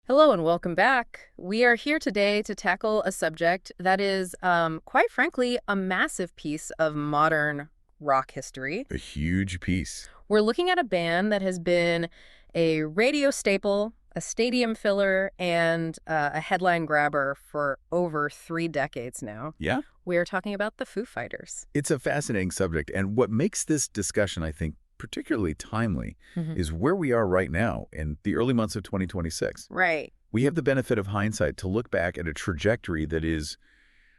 Hello and welcome back. We are here today to tackle a subject that is, quite frankly, a massive piece of modern rock history. A huge piece. We're looking at a band that has been a radio staple, a stadium filler, and a headline grabber for over 3 decades now. Yeah? We are talking about the Foo Fighters. It's a fascinating subject, and what makes this discussion, I think, particularly timely is where we are right now in the early months of 2026. Right. We have the benefit of hindsight to look back at a trajectory that is,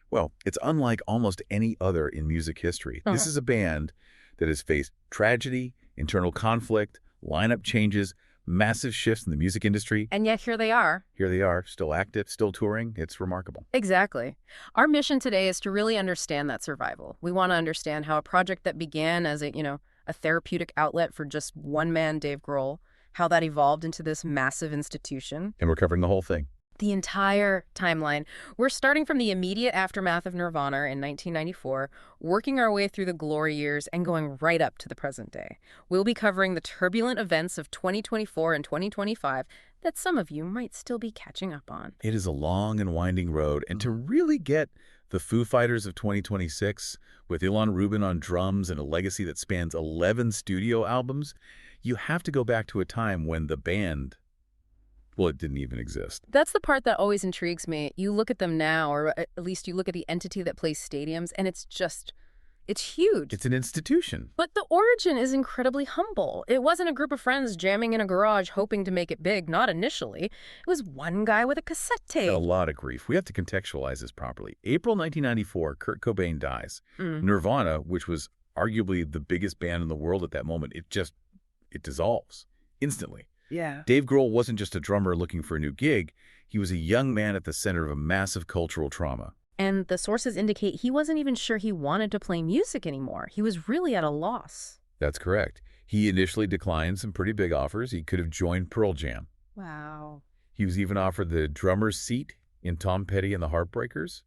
well, it's unlike almost any other in music history. This is a band that has faced tragedy, internal conflict, lineup changes, massive shifts in the music industry. And yet here they are. Here they are, still active, still touring. It's remarkable. Exactly. Our mission today is to really understand that survival. We want to understand how a project that began as a therapeutic outlet for just one man, Dave Grohl, how that evolved into this massive institution. And we're covering the whole thing. The entire timeline. We're starting from the immediate aftermath of Nirvana in 1994, working our way through the glory years and going right up to the present day. We'll be covering the turbulent events of 2024 and 2025 that some of you might still be catching up on. It is a long and winding road, and to really get the Foo Fighters of 2026, with Ilan Rubin on drums and a legacy that spans 11 studio albums, you have to go back to a time when the band, well, it didn't even exist. That's the part that always intrigues me. You look at them now, or at least you look at the entity that plays stadiums, and it's huge. It's an institution. But the origin is incredibly humble. It wasn't a group of friends jamming in a garage hoping to make it big, not initially. It was one guy with a cassette tape. Got a lot of grief. We have to contextualize this properly. April 1994, Kurt Cobain dies. Nirvana, which was arguably the biggest band in the world at that moment, it dissolves instantly. Yeah. Dave Grohl wasn't just a drummer looking for a new gig. He was a young man at the center of a massive cultural trauma. And the sources indicate he wasn't even sure he wanted to play music anymore. He was really at a loss. That's correct. He initially declined some pretty big offers. He could have joined Pearl Jam. Wow. He was even offered the drummer's seat in Tom Petty and the Heartbreakers,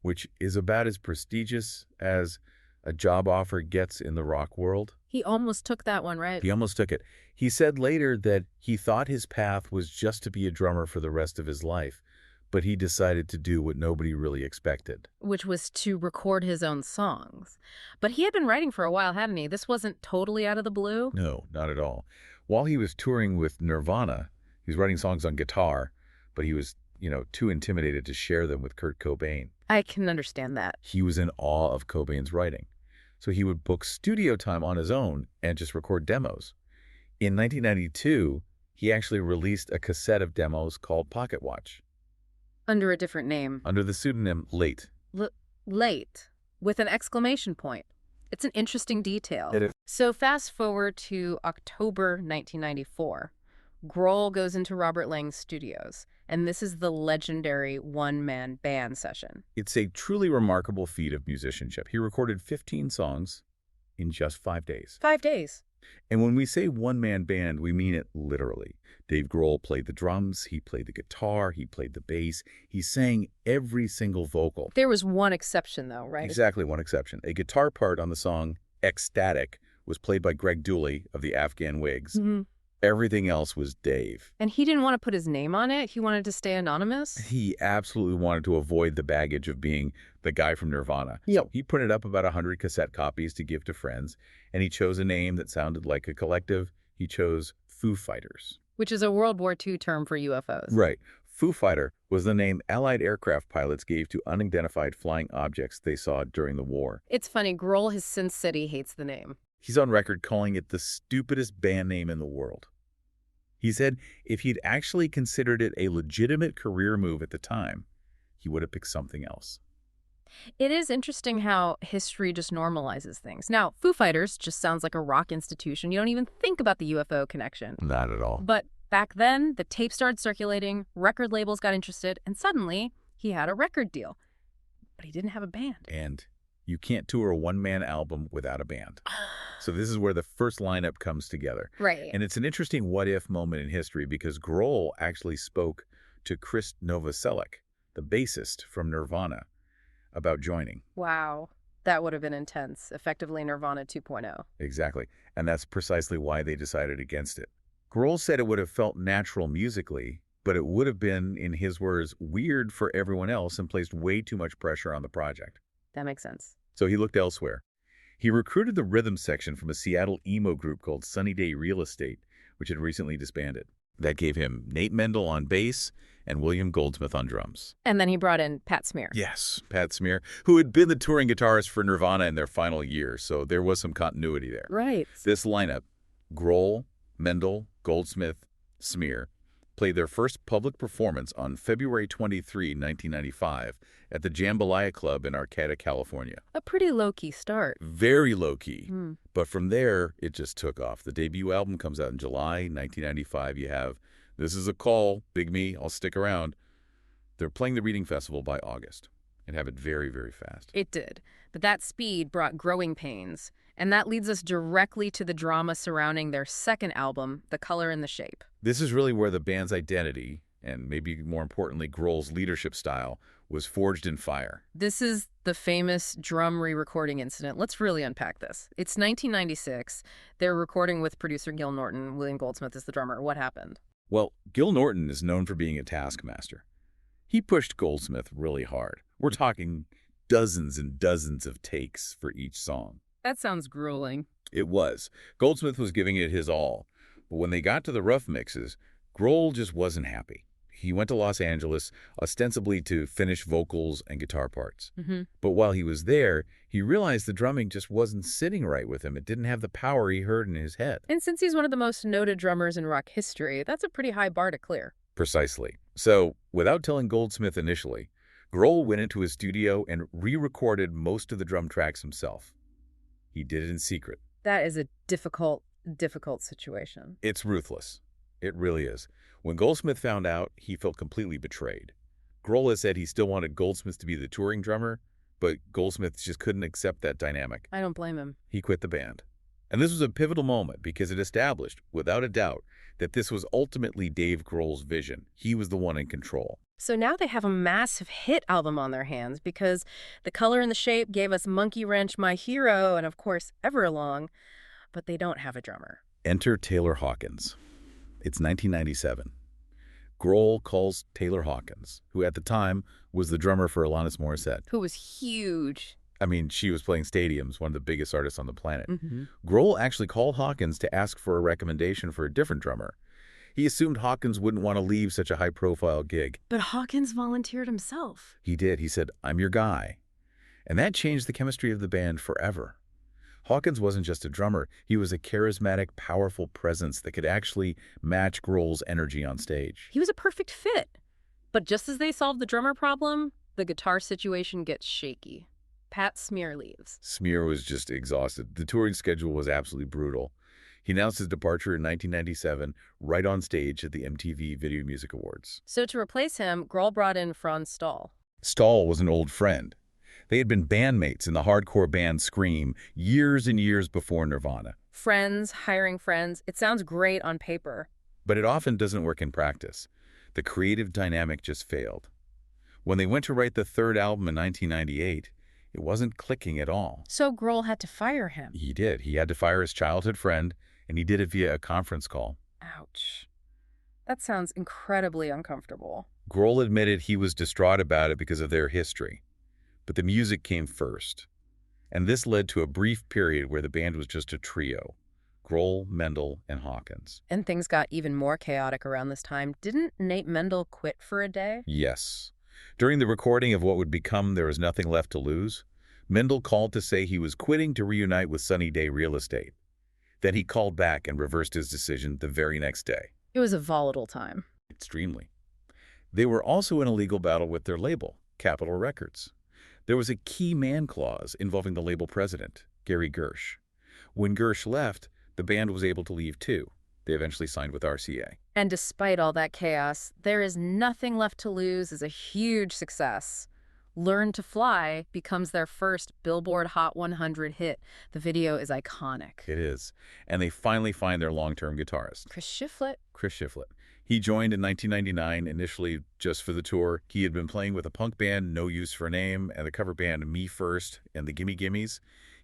which is about as prestigious as a job offer gets in the rock world. He almost took that one, right? He almost took it. He said later that he thought his path was just to be a drummer for the rest of his life, but he decided to do what nobody really expected. Which was to record his own songs. But he had been writing for a while, hadn't he? This wasn't totally out of the blue? No, not at all. While he was touring with Nirvana, he was writing songs on guitar, but he was, too intimidated to share them with Kurt Cobain. I can understand that. He was in awe of Cobain's writing. So he would book studio time on his own and just record demos. In 1992, he actually released a cassette of demos called Pocket Watch. Under a different name. Under the pseudonym Late. Late, with an exclamation point. It's an interesting detail. It is. So fast forward to October 1994. Grohl goes into Robert Lang's studios, and this is the legendary one-man band session. It's a truly remarkable feat of musicianship. He recorded 15 songs in just 5 days. 5 days. And when we say one-man band, we mean it literally. Dave Grohl played the drums, he played the guitar, he played the bass, he sang every single vocal. There was one exception, though, right? Exactly, one exception. A guitar part on the song Ecstatic was played by Greg Dooley of the Afghan Whigs. Everything else was Dave. And he didn't want to put his name on it? He wanted to stay anonymous? He absolutely wanted to avoid the baggage of being the guy from Nirvana. Yep. So he printed up about 100 cassette copies to give to friends, and he chose a name that sounded like a collective. He chose Foo Fighters. Which is a World War II term for UFOs. Right. Foo Fighter was the name Allied aircraft pilots gave to unidentified flying objects they saw during the war. It's funny, Grohl has since said he hates the name. He's on record calling it the stupidest band name in the world. He said if he'd actually considered it a legitimate career move at the time, he would have picked something else. It is interesting how history just normalizes things. Now, Foo Fighters just sounds like a rock institution. You don't even think about the UFO connection. Not at all. But back then, the tape started circulating, record labels got interested, and suddenly he had a record deal. But he didn't have a band. And you can't tour a one-man album without a band. So this is where the first lineup comes together. Right. And it's an interesting what-if moment in history because Grohl actually spoke to Chris Novoselic, the bassist from Nirvana, about joining. Wow. That would have been intense. Effectively Nirvana 2.0. Exactly. And that's precisely why they decided against it. Grohl said it would have felt natural musically, but it would have been, in his words, weird for everyone else and placed way too much pressure on the project. That makes sense. So he looked elsewhere. He recruited the rhythm section from a Seattle emo group called Sunny Day Real Estate, which had recently disbanded. That gave him Nate Mendel on bass and William Goldsmith on drums. And then he brought in Pat Smear. Yes, Pat Smear, who had been the touring guitarist for Nirvana in their final year, so there was some continuity there. Right. This lineup, Grohl, Mendel, Goldsmith, Smear, played their first public performance on February 23, 1995, at the Jambalaya Club in Arcata, California. A pretty low-key start. Very low-key. But from there, it just took off. The debut album comes out in July 1995. You have This Is a Call, Big Me, I'll Stick Around. They're playing the Reading Festival by August and have it very, very fast. It did. But that speed brought growing pains. And that leads us directly to the drama surrounding their second album, The Color and the Shape. This is really where the band's identity, and maybe more importantly, Grohl's leadership style, was forged in fire. This is the famous drum re-recording incident. Let's really unpack this. It's 1996. They're recording with producer Gil Norton. William Goldsmith is the drummer. What happened? Well, Gil Norton is known for being a taskmaster. He pushed Goldsmith really hard. We're talking dozens and dozens of takes for each song. That sounds grueling. It was. Goldsmith was giving it his all. But when they got to the rough mixes, Grohl just wasn't happy. He went to Los Angeles, ostensibly to finish vocals and guitar parts. But while he was there, he realized the drumming just wasn't sitting right with him. It didn't have the power he heard in his head. And since he's one of the most noted drummers in rock history, that's a pretty high bar to clear. Precisely. So, without telling Goldsmith initially, Grohl went into his studio and re-recorded most of the drum tracks himself. He did it in secret. That is a difficult situation. It's ruthless. It really is. When Goldsmith found out, he felt completely betrayed. Grohl has said he still wanted Goldsmith to be the touring drummer, but Goldsmith just couldn't accept that dynamic. I don't blame him. He quit the band. And this was a pivotal moment because it established, without a doubt, that this was ultimately Dave Grohl's vision. He was the one in control. So now they have a massive hit album on their hands because The Color and the Shape gave us Monkey Wrench, My Hero, and of course Everlong, but they don't have a drummer. Enter Taylor Hawkins. It's 1997. Grohl calls Taylor Hawkins, who at the time was the drummer for Alanis Morissette. Who was huge. I mean, she was playing stadiums, one of the biggest artists on the planet. Grohl actually called Hawkins to ask for a recommendation for a different drummer. He assumed Hawkins wouldn't want to leave such a high-profile gig. But Hawkins volunteered himself. He did. He said, "I'm your guy." And that changed the chemistry of the band forever. Hawkins wasn't just a drummer. He was a charismatic, powerful presence that could actually match Grohl's energy on stage. He was a perfect fit. But just as they solved the drummer problem, the guitar situation gets shaky. Pat Smear leaves. Smear was just exhausted. The touring schedule was absolutely brutal. He announced his departure in 1997, right on stage at the MTV Video Music Awards. So to replace him, Grohl brought in Franz Stahl. Stahl was an old friend. They had been bandmates in the hardcore band Scream years and years before Nirvana. Friends, hiring friends. It sounds great on paper. But it often doesn't work in practice. The creative dynamic just failed. When they went to write the third album in 1998, it wasn't clicking at all. So Grohl had to fire him. He did. He had to fire his childhood friend, and he did it via a conference call. Ouch. That sounds incredibly uncomfortable. Grohl admitted he was distraught about it because of their history. But the music came first. And this led to a brief period where the band was just a trio. Grohl, Mendel, and Hawkins. And things got even more chaotic around this time. Didn't Nate Mendel quit for a day? Yes. During the recording of what would become There Is Nothing Left to Lose, Mendel called to say he was quitting to reunite with Sunny Day Real Estate. Then he called back and reversed his decision the very next day. It was a volatile time. Extremely. They were also in a legal battle with their label, Capitol Records. There was a key man clause involving the label president, Gary Gersh. When Gersh left, the band was able to leave too. They eventually signed with RCA. And despite all that chaos, There Is Nothing Left to Lose is a huge success. Learn to Fly becomes their first Billboard Hot 100 hit. The video is iconic. It is. And they finally find their long-term guitarist. Chris Shiflett. Chris Shiflett. He joined in 1999, initially just for the tour. He had been playing with a punk band, No Use for a Name, and the cover band Me First and the Gimme Gimmes.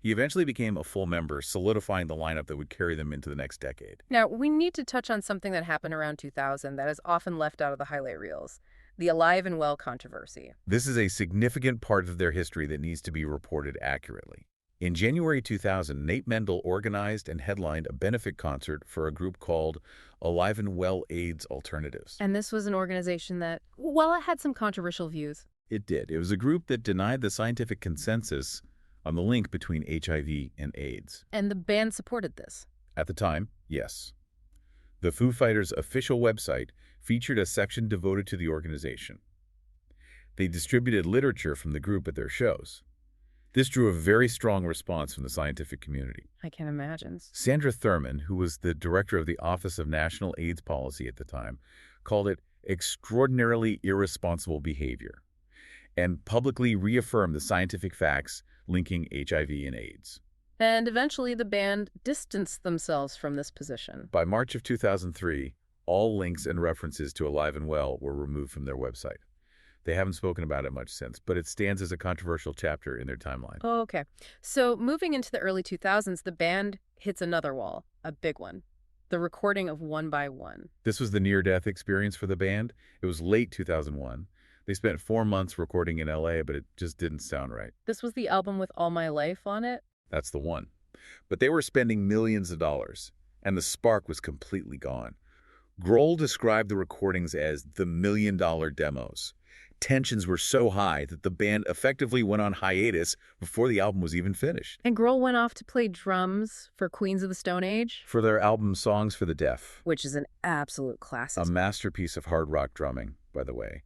He eventually became a full member, solidifying the lineup that would carry them into the next decade. Now, we need to touch on something that happened around 2000 that is often left out of the highlight reels, the Alive and Well controversy. This is a significant part of their history that needs to be reported accurately. In January 2000, Nate Mendel organized and headlined a benefit concert for a group called Alive and Well AIDS Alternatives. And this was an organization that, well, it had some controversial views. It did. It was a group that denied the scientific consensus on the link between HIV and AIDS. And the band supported this. At the time, yes. The Foo Fighters' official website featured a section devoted to the organization. They distributed literature from the group at their shows. This drew a very strong response from the scientific community. I can imagine. Sandra Thurman, who was the director of the Office of National AIDS Policy at the time, called it extraordinarily irresponsible behavior and publicly reaffirmed the scientific facts linking HIV and AIDS. And eventually the band distanced themselves from this position. By March of 2003, all links and references to Alive and Well were removed from their website. They haven't spoken about it much since, but it stands as a controversial chapter in their timeline. Oh, okay. So moving into the early 2000s, the band hits another wall, a big one. The recording of One by One. This was the near-death experience for the band. It was late 2001. They spent 4 months recording in LA, but it just didn't sound right. This was the album with All My Life on it? That's the one. But they were spending millions of dollars, and the spark was completely gone. Grohl described the recordings as the million-dollar demos. Tensions were so high that the band effectively went on hiatus before the album was even finished. And Grohl went off to play drums for Queens of the Stone Age? For their album Songs for the Deaf. Which is an absolute classic. A masterpiece of hard rock drumming, by the way.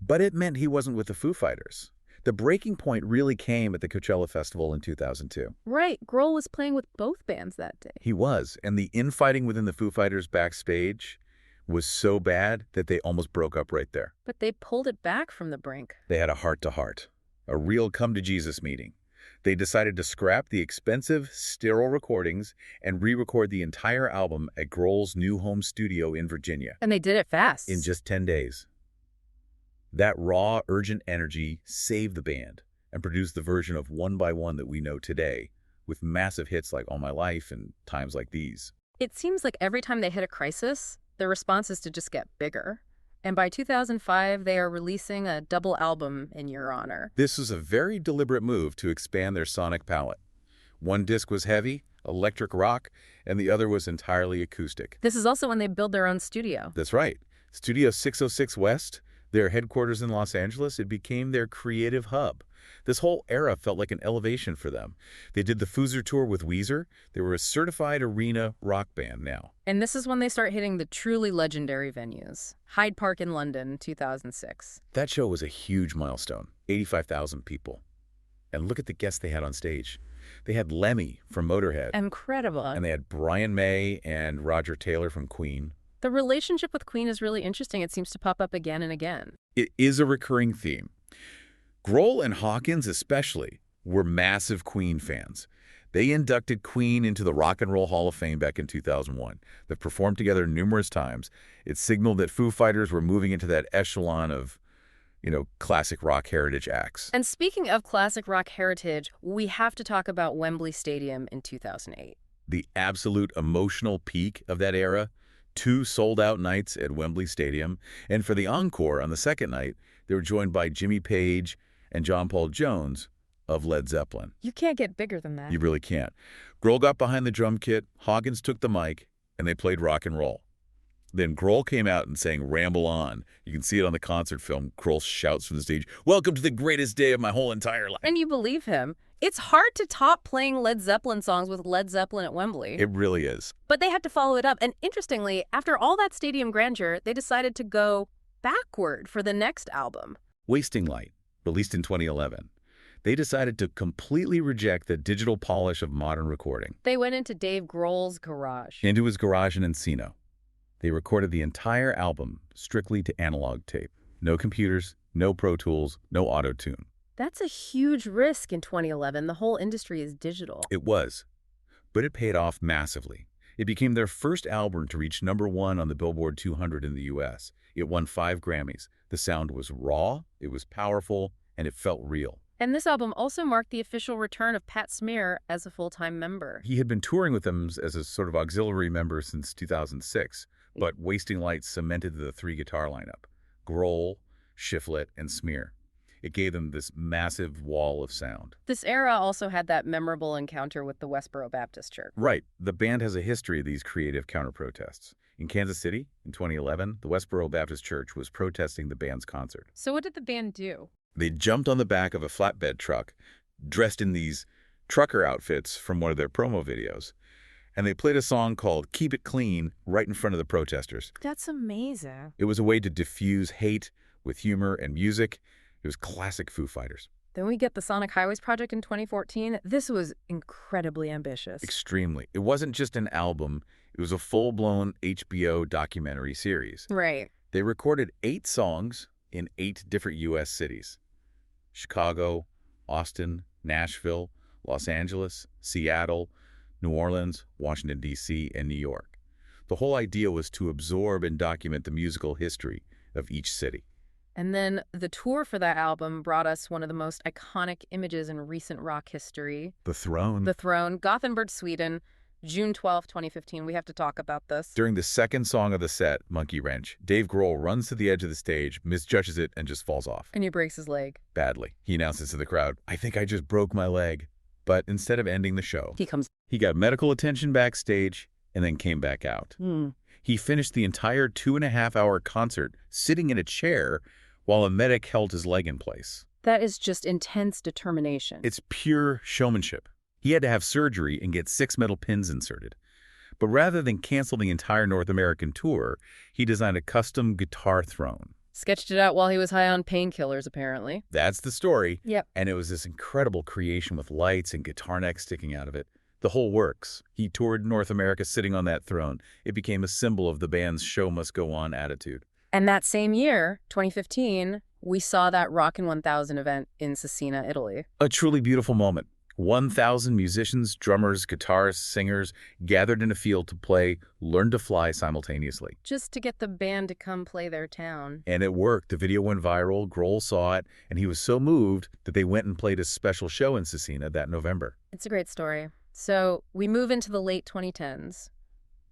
But it meant he wasn't with the Foo Fighters. The breaking point really came at the Coachella Festival in 2002. Right. Grohl was playing with both bands that day. He was, and the infighting within the Foo Fighters backstage was so bad that they almost broke up right there. But they pulled it back from the brink. They had a heart-to-heart, a real come-to-Jesus meeting. They decided to scrap the expensive, sterile recordings and re-record the entire album at Grohl's new home studio in Virginia. And they did it fast. In just 10 days. That raw, urgent energy saved the band and produced the version of One by One that we know today, with massive hits like All My Life and Times Like These. It seems like every time they hit a crisis, their response is to just get bigger. And by 2005, they are releasing a double album in your honor. This was a very deliberate move to expand their sonic palette. One disc was heavy, electric rock, and the other was entirely acoustic. This is also when they build their own studio. That's right. Studio 606 West, their headquarters in Los Angeles, it became their creative hub. This whole era felt like an elevation for them. They did the Foozer tour with Weezer. They were a certified arena rock band now. And this is when they start hitting the truly legendary venues. Hyde Park in London, 2006. That show was a huge milestone, 85,000 people. And look at the guests they had on stage. They had Lemmy from Motorhead. Incredible. And they had Brian May and Roger Taylor from Queen. The relationship with Queen is really interesting. It seems to pop up again and again. It is a recurring theme. Grohl and Hawkins especially were massive Queen fans. They inducted Queen into the Rock and Roll Hall of Fame back in 2001. They've performed together numerous times. It signaled that Foo Fighters were moving into that echelon of, classic rock heritage acts. And speaking of classic rock heritage, we have to talk about Wembley Stadium in 2008. The absolute emotional peak of that era, 2 sold-out nights at Wembley Stadium. And for the encore on the second night, they were joined by Jimmy Page and John Paul Jones of Led Zeppelin. You can't get bigger than that. You really can't. Grohl got behind the drum kit, Hawkins took the mic, and they played rock and roll. Then Grohl came out and sang Ramble On. You can see it on the concert film. Grohl shouts from the stage, "Welcome to the greatest day of my whole entire life." And you believe him. It's hard to top playing Led Zeppelin songs with Led Zeppelin at Wembley. It really is. But they had to follow it up. And interestingly, after all that stadium grandeur, they decided to go backward for the next album. Wasting Light, released in 2011. They decided to completely reject the digital polish of modern recording. They went into Dave Grohl's garage. Into his garage in Encino. They recorded the entire album strictly to analog tape. No computers, no Pro Tools, no auto-tune. That's a huge risk in 2011. The whole industry is digital. It was, but it paid off massively. It became their first album to reach #1 on the Billboard 200 in the U.S. It won 5 Grammys. The sound was raw, it was powerful, and it felt real. And this album also marked the official return of Pat Smear as a full-time member. He had been touring with them as a sort of auxiliary member since 2006, but Wasting Light cemented the three-guitar lineup: Grohl, Shiflett, and Smear. It gave them this massive wall of sound. This era also had that memorable encounter with the Westboro Baptist Church. Right. The band has a history of these creative counter-protests. In Kansas City, in 2011, the Westboro Baptist Church was protesting the band's concert. So what did the band do? They jumped on the back of a flatbed truck, dressed in these trucker outfits from one of their promo videos, and they played a song called "Keep It Clean" right in front of the protesters. That's amazing. It was a way to diffuse hate with humor and music. It was classic Foo Fighters. Then we get the Sonic Highways project in 2014. This was incredibly ambitious. Extremely. It wasn't just an album. It was a full-blown HBO documentary series. Right. They recorded 8 songs in 8 different U.S. cities: Chicago, Austin, Nashville, Los Angeles, Seattle, New Orleans, Washington, D.C., and New York. The whole idea was to absorb and document the musical history of each city. And then the tour for that album brought us one of the most iconic images in recent rock history. The Throne. The Throne, Gothenburg, Sweden, June 12, 2015. We have to talk about this. During the second song of the set, Monkey Wrench, Dave Grohl runs to the edge of the stage, misjudges it, and just falls off. And he breaks his leg. Badly. He announces to the crowd, "I think I just broke my leg." But instead of ending the show, he got medical attention backstage and then came back out. He finished the entire 2.5-hour concert sitting in a chair while a medic held his leg in place. That is just intense determination. It's pure showmanship. He had to have surgery and get 6 metal pins inserted. But rather than cancel the entire North American tour, he designed a custom guitar throne. Sketched it out while he was high on painkillers, apparently. That's the story. Yep. And it was this incredible creation with lights and guitar necks sticking out of it. The whole works. He toured North America sitting on that throne. It became a symbol of the band's show must go on attitude. And that same year, 2015, we saw that Rockin' 1000 event in Cesena, Italy. A truly beautiful moment. 1,000 musicians, drummers, guitarists, singers gathered in a field to play Learn to Fly simultaneously. Just to get the band to come play their town. And it worked. The video went viral. Grohl saw it, and he was so moved that they went and played a special show in Cesena that November. It's a great story. So we move into the late 2010s.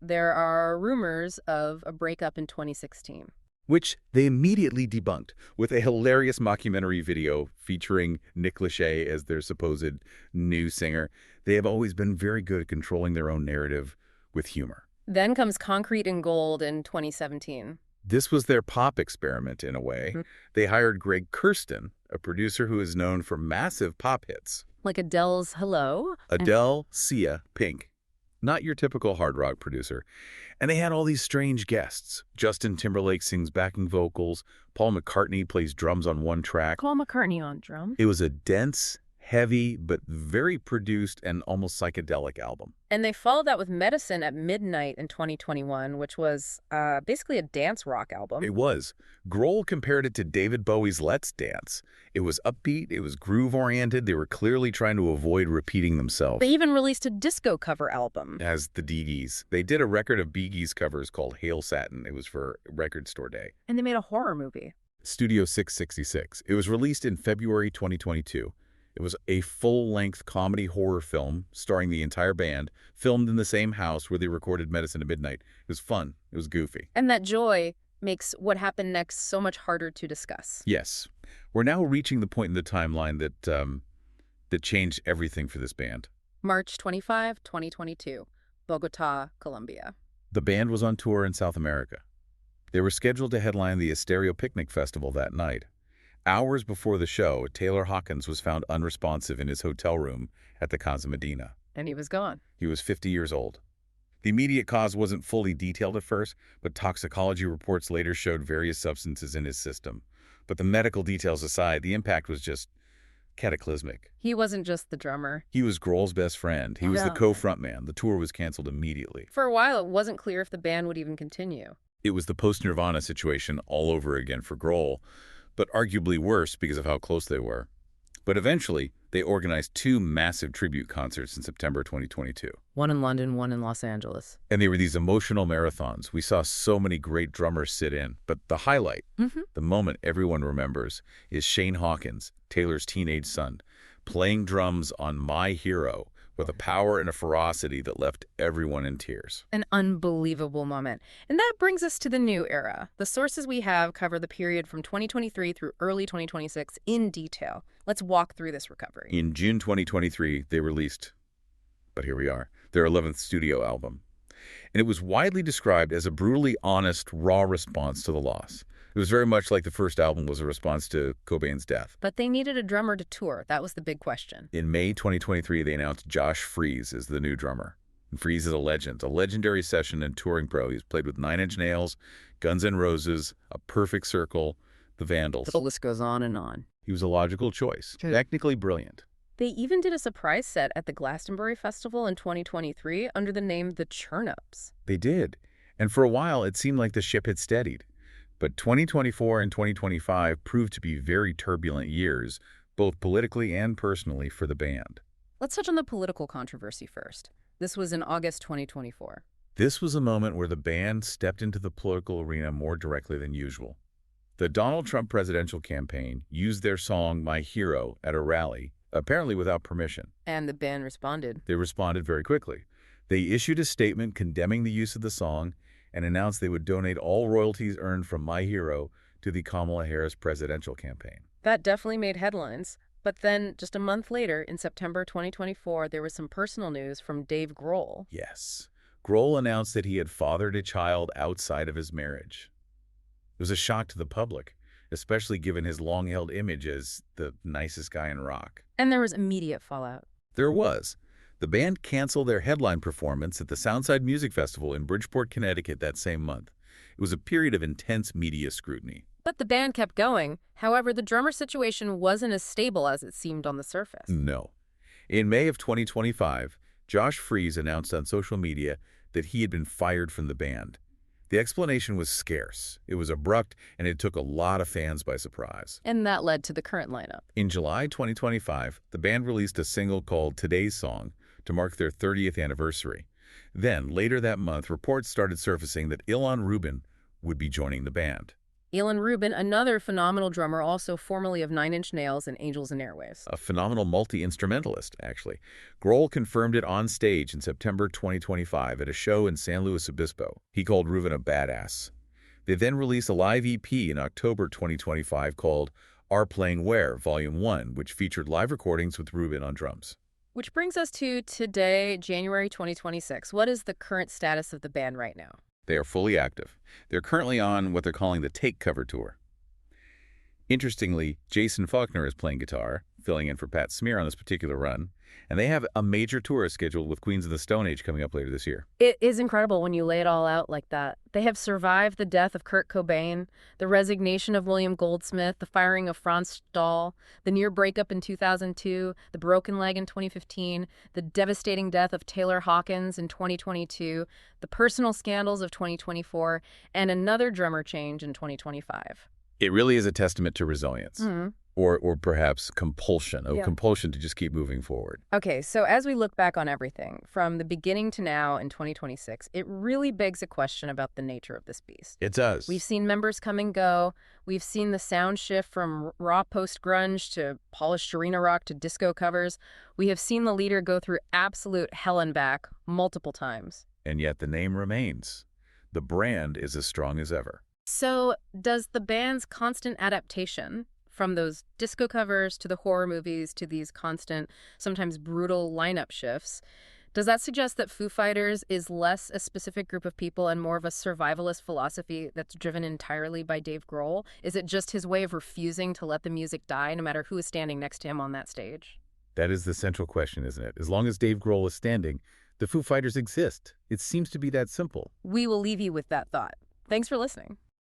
There are rumors of a breakup in 2016. Which they immediately debunked with a hilarious mockumentary video featuring Nick Lachey as their supposed new singer. They have always been very good at controlling their own narrative with humor. Then comes Concrete and Gold in 2017. This was their pop experiment in a way. They hired Greg Kurstin, a producer who is known for massive pop hits. Like Adele's Hello? Adele, Sia, Pink. Not your typical hard rock producer. And they had all these strange guests. Justin Timberlake sings backing vocals. Paul McCartney plays drums on one track. Paul McCartney on drums. It was a dense, heavy, but very produced and almost psychedelic album. And they followed that with Medicine at Midnight in 2021, which was basically a dance rock album. It was. Grohl compared it to David Bowie's Let's Dance. It was upbeat, it was groove-oriented, they were clearly trying to avoid repeating themselves. They even released a disco cover album. As the Dee Gees. They did a record of Bee Gees covers called Hail Satin. It was for Record Store Day. And they made a horror movie. Studio 666. It was released in February 2022. It was a full-length comedy horror film starring the entire band, filmed in the same house where they recorded Medicine at Midnight. It was fun. It was goofy. And that joy makes what happened next so much harder to discuss. Yes. We're now reaching the point in the timeline that changed everything for this band. March 25, 2022, Bogota, Colombia. The band was on tour in South America. They were scheduled to headline the Estéreo Picnic Festival that night. Hours before the show, Taylor Hawkins was found unresponsive in his hotel room at the Casa Medina. And he was gone. He was 50 years old. The immediate cause wasn't fully detailed at first, but toxicology reports later showed various substances in his system. But the medical details aside, the impact was just cataclysmic. He wasn't just the drummer. He was Grohl's best friend. He was the co-frontman. The tour was canceled immediately. For a while, it wasn't clear if the band would even continue. It was the post-Nirvana situation all over again for Grohl, but arguably worse because of how close they were. But eventually, they organized two massive tribute concerts in September 2022. One in London, one in Los Angeles. And they were these emotional marathons. We saw so many great drummers sit in. But the highlight, the moment everyone remembers, is Shane Hawkins, Taylor's teenage son, playing drums on My Hero with a power and a ferocity that left everyone in tears. An unbelievable moment. And that brings us to the new era. The sources we have cover the period from 2023 through early 2026 in detail. Let's walk through this recovery. In June 2023, they released, but here we are, their 11th studio album. And it was widely described as a brutally honest, raw response to the loss. It was very much like the first album was a response to Cobain's death. But they needed a drummer to tour. That was the big question. In May 2023, they announced Josh Freese as the new drummer. And Freese is a legend, a legendary session and touring pro. He's played with Nine Inch Nails, Guns N' Roses, A Perfect Circle, The Vandals. The list goes on and on. He was a logical choice, technically brilliant. They even did a surprise set at the Glastonbury Festival in 2023 under the name The Churnups. They did. And for a while, it seemed like the ship had steadied. But 2024 and 2025 proved to be very turbulent years, both politically and personally, for the band. Let's touch on the political controversy first. This was in August 2024. This was a moment where the band stepped into the political arena more directly than usual. The Donald Trump presidential campaign used their song My Hero at a rally, apparently without permission. And the band responded. They responded very quickly. They issued a statement condemning the use of the song and announced they would donate all royalties earned from My Hero to the Kamala Harris presidential campaign. That definitely made headlines. But then, just a month later, in September 2024, there was some personal news from Dave Grohl. Yes. Grohl announced that he had fathered a child outside of his marriage. It was a shock to the public, especially given his long-held image as the nicest guy in rock. And there was immediate fallout. There was. The band canceled their headline performance at the Soundside Music Festival in Bridgeport, Connecticut that same month. It was a period of intense media scrutiny. But the band kept going. However, the drummer situation wasn't as stable as it seemed on the surface. No. In May of 2025, Josh Freese announced on social media that he had been fired from the band. The explanation was scarce. It was abrupt, and it took a lot of fans by surprise. And that led to the current lineup. In July 2025, the band released a single called Today's Song to mark their 30th anniversary. Then, later that month, reports started surfacing that Ilan Rubin would be joining the band. Ilan Rubin, another phenomenal drummer, also formerly of Nine Inch Nails and Angels and Airwaves. A phenomenal multi-instrumentalist, actually. Grohl confirmed it on stage in September 2025 at a show in San Luis Obispo. He called Rubin a badass. They then released a live EP in October 2025 called Are Playing Where, Volume 1, which featured live recordings with Rubin on drums. Which brings us to today, January 2026. What is the current status of the band right now? They are fully active. They're currently on what they're calling the Take Cover Tour. Interestingly, Jason Faulkner is playing guitar, filling in for Pat Smear on this particular run, and they have a major tour scheduled with Queens of the Stone Age coming up later this year. It is incredible when you lay it all out like that. They have survived the death of Kurt Cobain, the resignation of William Goldsmith, the firing of Franz Stahl, the near breakup in 2002, the broken leg in 2015, the devastating death of Taylor Hawkins in 2022, the personal scandals of 2024, and another drummer change in 2025. It really is a testament to resilience. Or perhaps compulsion, compulsion to just keep moving forward. Okay, so as we look back on everything, from the beginning to now in 2026, it really begs a question about the nature of this beast. It does. We've seen members come and go. We've seen the sound shift from raw post-grunge to polished arena rock to disco covers. We have seen the leader go through absolute hell and back multiple times. And yet the name remains. The brand is as strong as ever. So does the band's constant adaptation, from those disco covers to the horror movies to these constant, sometimes brutal lineup shifts, does that suggest that Foo Fighters is less a specific group of people and more of a survivalist philosophy that's driven entirely by Dave Grohl? Is it just his way of refusing to let the music die no matter who is standing next to him on that stage? That is the central question, isn't it? As long as Dave Grohl is standing, the Foo Fighters exist. It seems to be that simple. We will leave you with that thought. Thanks for listening.